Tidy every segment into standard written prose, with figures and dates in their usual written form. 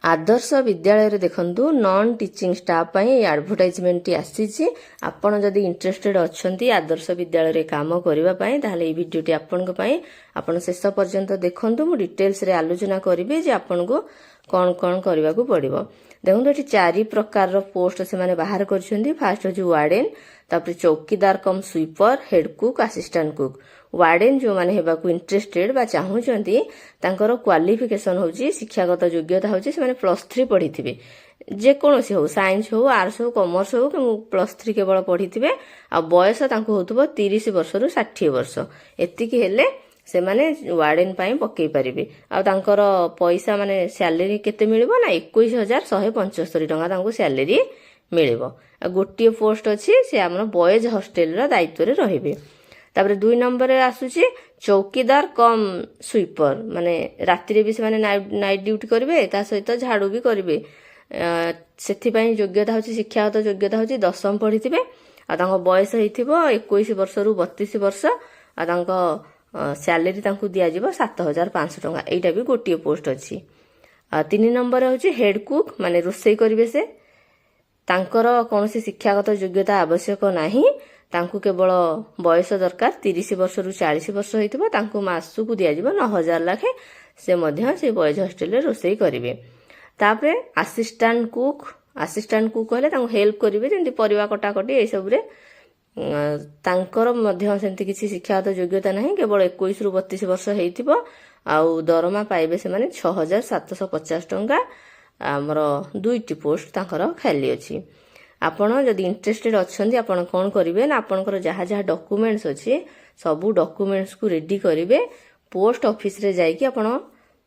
आदर्श विद्यालय देखंतु non teaching staff पई advertisement आसीछि। आपण जदि इंटरेस्टेड अछंती आदर्श विद्यालय रे काम करिवा पई ताले ए वीडियोटी आपनक पई आपण शेष पर्यंत देखंतु। मु डिटेल्स रे आलोचना करिवे जे आपनको कोन कोन करबा को पड़िबो। देखंतु एठी चारि प्रकार रो पोस्ट से माने बाहर करछंती। फर्स्ट होची वार्डन, तापर चौकीदार cum sweeper, head cook, assistant cook. Warden जो माने हेबा को इंटरेस्टेड बा चाहुचंती तांकर क्वालिफिकेशन होची शिक्षागत योग्यता होची से माने +3 पढिथिबे। जे कोनोसी हो, साइंस हो, आर्ट्स हो, कॉमर्स हो, कि +3 केवल पढिथिबे। आ बयस तांको होतबो 30 वर्ष रु 60 वर्ष। एतिकी हेले से माने वार्डन पई पक्कै परिबे। आ तांकर पैसा माने सैलरी केते मिलिबो ना 21,175 टका तांको सैलरी मिलिबो। आ गोटिए पोस्ट अछि से हमर बॉयज हॉस्टल रा दायित्व रे रहिबे। तापर 2 नंबर रे आसुची चौकीदार कम स्वीपर, माने राति रे भी से माने नाइट ड्यूटी करिवे, ता सहित झाड़ू भी करिवे। सेथि पई योग्यता होची शिक्षागत योग्यता होची 10म पढिथिबे। आ तांको बयस हेथिबो 21 वर्ष रु 32 वर्ष। आ तांको सैलरी तांको दिया जिवो 7,500 टका। एटा भी गोटिए पोस्ट अछि। 3 नंबर होची हेड कुक, माने रोसई करिवे से। तांकर कोनोसी शिक्षागत योग्यता आवश्यक नाही। तांको केवल बयस दरकार 30 वर्ष रु 40 वर्ष हेतिबो। तांको मासु को दिया जिवो 9,000 लाखे। से मध्य से बॉयज हॉस्टल रे रोसई करिवे। तापरे असिस्टेंट कुक कहले तांको हेल्प करिवे, जेंति परिवा कटा कटी ए सब रे। तांकर मध्य सेंति किछि शिक्षागत योग्यता नाही, केवल 21 रु 32 वर्ष हेतिबो। आउ दरमा पाइबे से माने 6,750 टंका। हमर 2टी पोस्ट तांकर खाली अछि। आपण जदि इंटरेस्टेड अछंती आपण कोन करिवे ना, आपनकर जहा जहा डॉक्यूमेंट्स अछि सबु डॉक्यूमेंट्स को रेडी करिवे। पोस्ट ऑफिस रे जाई कि आपण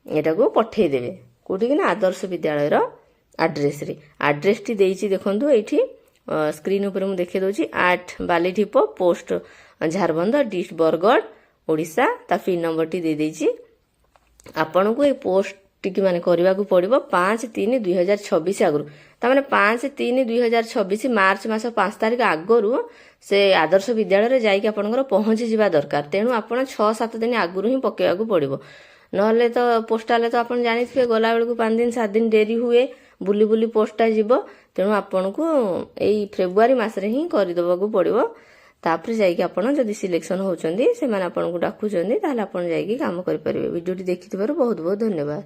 एटा को पठेई देबे कोठी कि ना आदर्श विद्यालय रो एड्रेस रे। एड्रेस टी देइछि देखंतु एठी स्क्रीन ऊपर मु देखे दोछि। 8 बालीढिप पोस्ट झारबंद डिस्ट्रिक्ट बरगढ़ ओडिशा। ता पिन नंबर टी दे देइछि। आपण को ए पोस्ट टिकी माने करबा को पड़िबो 5/3/2026 आगरु। ता माने 5/3/2026 मार्च मास 5 तारिख आगरु से आदर्श विद्यालय रे जाई कि आपनकर पहुंची जिबा दरकार। तेनु आपण 6-7 दिन आगरु ही पकेबा को पड़िबो। नहले तो पोस्टाले तो आपण जानिथिबे गला बेलकु 5 दिन 7 दिन डेरी हुए, बुली बुली पोस्टा जिवो। तेनु आपण को एई फेब्रुआरी मास रे ही करि दबा को पड़िबो। तापर जाई कि आपण जदि सिलेक्शन होचंदी से माने आपण को डाकुचंदी ताले आपण जाई कि काम करि परिबे। वीडियोटी देखिथिबार बहुत बहुत धन्यवाद।